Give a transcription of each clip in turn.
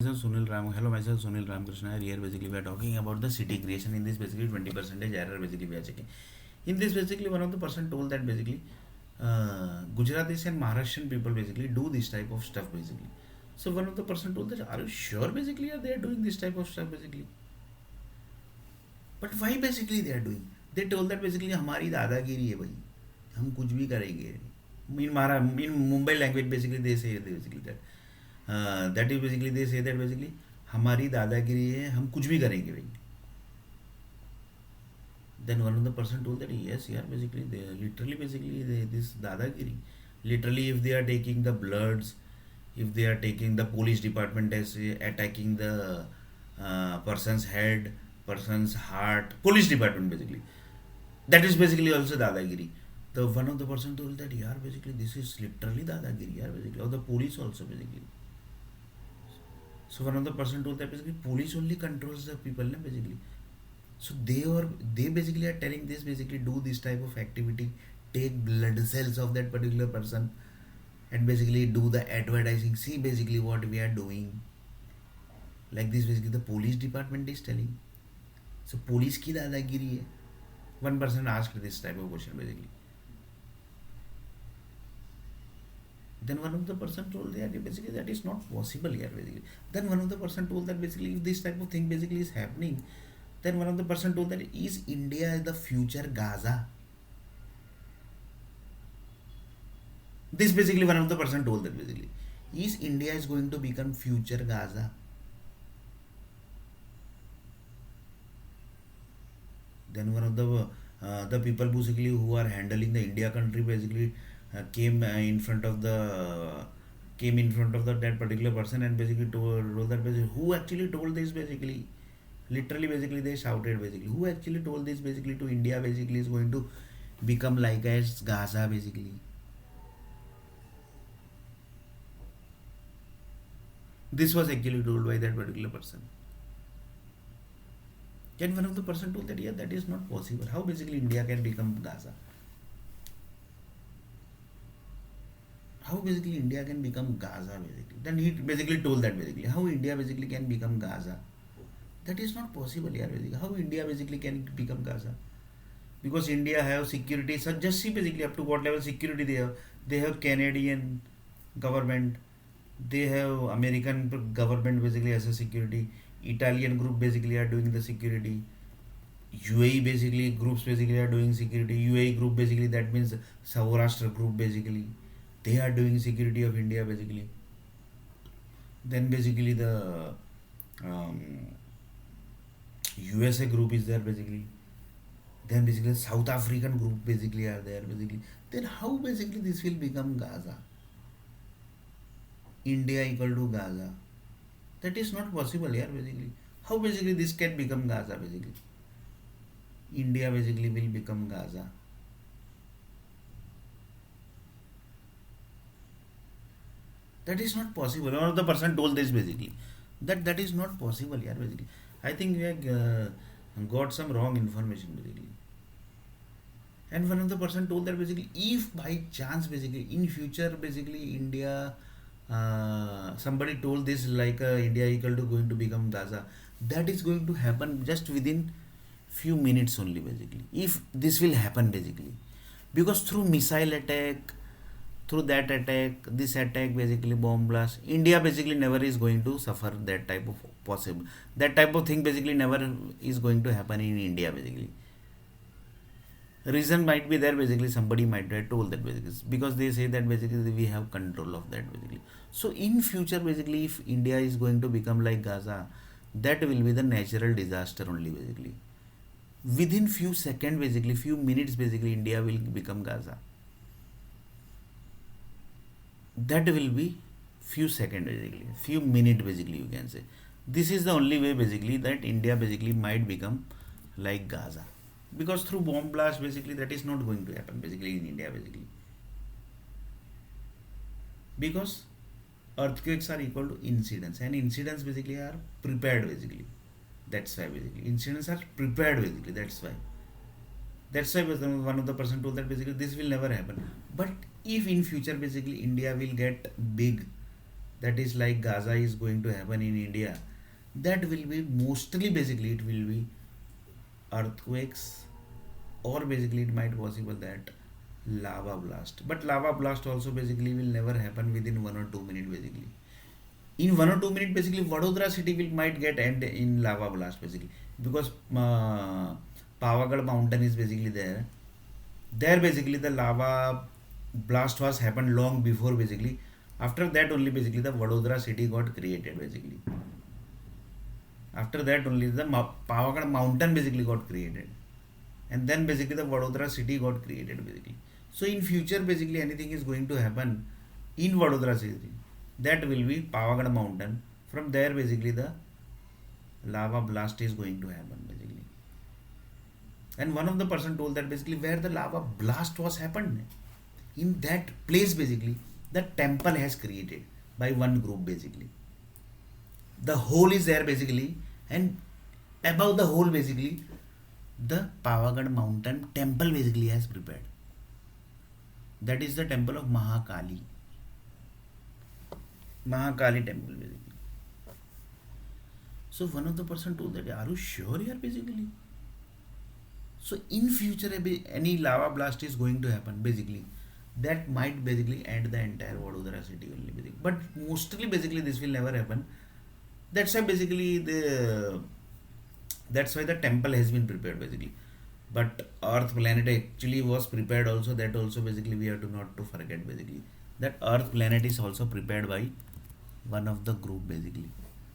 Myself Sunil Ram. Hello, myself Sunil Ramakrishna. Here basically we are talking about the city creation. In this basically 20% error basically we are checking. In this basically one of the person told that basically Gujaratis and Maharashtrian people basically do this type of stuff basically. So one of the person told that, are you sure basically they are doing this type of stuff basically? But why basically they are doing? They told that basically हमारी दादागिरी है भाई, हम कुछ भी करेंगे. In Mumbai language basically they say basically that that is basically they say that basically हमारी दादागिरी है, हम कुछ भी करेंगे भाई. Then one of the person told that yes, yeah, basically they literally basically this dadagiri. Literally, if they are taking the bloods, if they are taking the police department as attacking the person's head, person's heart, police department basically. That is basically also dadagiri. The one of the person told that yeah, basically this is literally dadagiri, yeah, basically, or the police also basically. So one of the person told that basically police only controls the people, na, basically. So they basically are telling this basically do this type of activity, take blood cells of that particular person, and basically do the advertising. See basically what we are doing. Like this basically the police department is telling. So police की दादागिरी है. One person asked this type of question basically. Then one of the person told that basically that is not possible here basically. Then one of the person told that basically if this type of thing basically is happening, then one of the person told that is India the future Gaza? This basically one of the person told that basically is India is going to become future Gaza? Then one of the people basically who are handling the India country basically came in front of that particular person and basically told that basically who actually told this basically. Literally basically they shouted basically who actually told this basically to India basically is going to become like as Gaza basically. This was actually told by that particular person. And one of the person told that yeah, that is not possible. How basically India can become Gaza? How basically India can become Gaza basically? Then he basically told that basically how India basically can become Gaza. That is not possible, yeah, basically. How India basically can become Gaza? Because India have security. So just see basically up to what level security they have. They have Canadian government. They have American government basically as a security. Italian group basically are doing the security. UAE basically groups basically are doing security. UAE group basically that means Saurashtra group basically. They are doing security of India basically. Then basically the um, USA group is there basically. Then basically South African group basically are there basically. Then how basically this will become Gaza? India equal to Gaza. That is not possible here basically. How basically this can become Gaza basically? India basically will become Gaza. That is not possible. One of the person told this basically. That is not possible here basically. I think we have got some wrong information basically. And one of the person told that basically if by chance basically in future basically India somebody told this like India equal to going to become Gaza, that is going to happen just within few minutes only basically if this will happen basically, because through missile attack, through that attack, this attack basically bomb blast, India basically never is going to suffer that type of possible, that type of thing basically never is going to happen in India basically. Reason might be there basically somebody might have told that basically because they say that basically we have control of that basically. So in future basically if India is going to become like Gaza, that will be the natural disaster only basically. Within few seconds basically, few minutes basically India will become Gaza. That will be few seconds basically, few minutes basically you can say. This is the only way basically that India basically might become like Gaza, because through bomb blast basically that is not going to happen basically in India basically, because earthquakes are equal to incidents and incidents basically are prepared basically. That's why basically incidents are prepared basically. That's why one of the person told that basically this will never happen. But if in future basically India will get big, that is like Gaza is going to happen in India, that will be mostly basically it will be earthquakes, or basically it might possible that lava blast. But lava blast also basically will never happen within 1 or 2 minutes basically. In 1 or 2 minutes basically Vadodara city will might get end in lava blast basically, because Pavagadh mountain is basically there. There basically the lava blast was happened long before basically. After that only basically the Vadodara city got created basically. After that only the Pavagadh mountain basically got created, and then basically the Vadodara city got created basically. So in future basically anything is going to happen in Vadodara city, that will be Pavagadh mountain. From there basically the lava blast is going to happen basically. And one of the person told that basically where the lava blast was happened, in that place basically the temple has created by one group basically. The hole is there basically, and above the hole basically the Pavagadh mountain temple basically has prepared. That is the temple of Mahakali. Mahakali temple basically. So one of the person told that, are you sure here basically? So in future any lava blast is going to happen basically. That might basically end the entire Vadodara city only basically. But mostly basically this will never happen. That's why basically that's why the temple has been prepared basically. But Earth planet actually was prepared also. That also basically we have to not to forget basically, that Earth planet is also prepared by one of the group basically.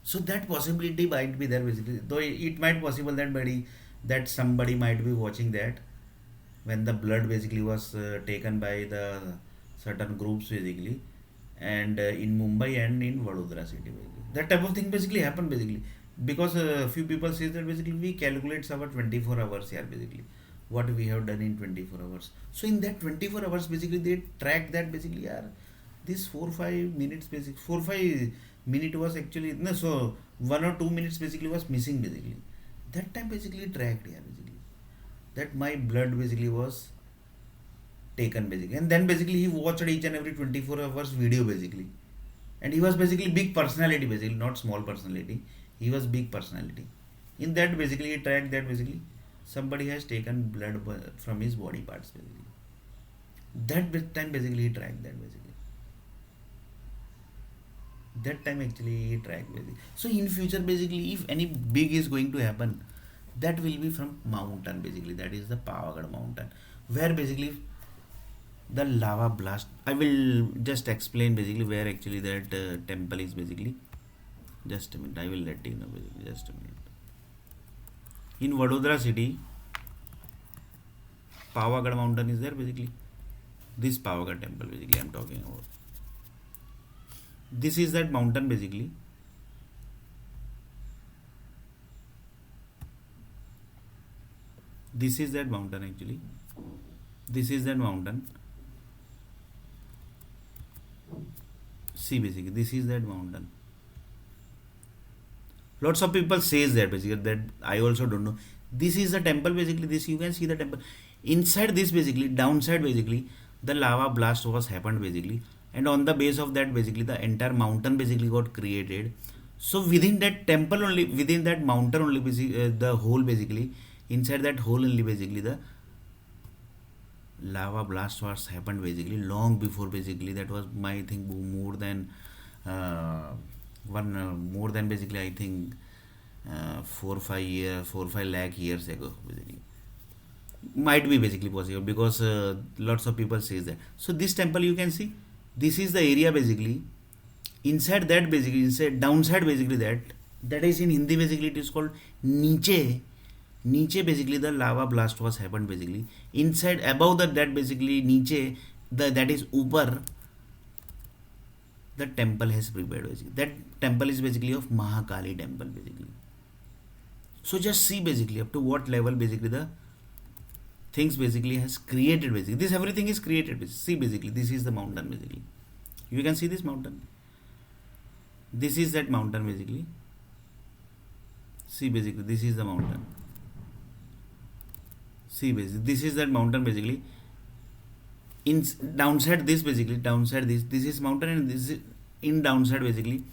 So that possibility might be there basically. Though it might possible that somebody might be watching that when the blood basically was taken by the certain groups basically, and in Mumbai and in Vadodara city basically. That type of thing basically happen basically, because few people say that basically we calculate our 24 hours here basically, what we have done in 24 hours. So in that 24 hours basically they track that basically are this 4 5 minutes basic 4 5 minute was actually no, so 1 or 2 minutes basically was missing basically. That time basically tracked here basically, that my blood basically was taken basically, and then basically he watched each and every 24 hours video basically. And he was basically big personality basically, not small personality. He was big personality. In that basically he tracked that basically somebody has taken blood from his body parts basically. That time basically he tracked that basically. That time actually he tracked basically. So in future basically if any big is going to happen, that will be from mountain basically, that is the Pavagadh mountain, where basically the lava blast. I will just explain basically where actually that temple is basically. Just a minute, I will let you know basically. Just a minute. In Vadodara city, Pavagadh mountain is there basically. This Pavagadh temple basically I am talking about. This is that mountain basically. This is that mountain actually. This is that mountain. See basically, this is that mountain. Lots of people says that basically, that I also don't know. This is the temple basically. This you can see the temple. Inside this basically, downside basically, the lava blast was happened basically, and on the base of that basically the entire mountain basically got created. So within that temple only, within that mountain only basically, the hole basically, inside that hole only basically the lava blast was happened basically long before basically. That was my I think more than more than basically I think 4 5 lakh years ago basically. Might be basically possible, because lots of people says that. So this temple you can see, this is the area basically. Inside that basically, inside downside basically, that is in Hindi basically it is called niche. Niche basically the lava blast was happened basically. Inside above that basically niche, that is upar, the temple has prepared basically. That temple is basically of Mahakali temple basically. So just see basically up to what level basically the things basically has created basically. This everything is created basically. See basically, this is the mountain basically. You can see this mountain. This is that mountain basically. See basically, this is the mountain. See basically, this is that mountain basically. In downside this basically, downside this is mountain, and this is in downside basically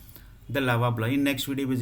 the lava flow. In next video basically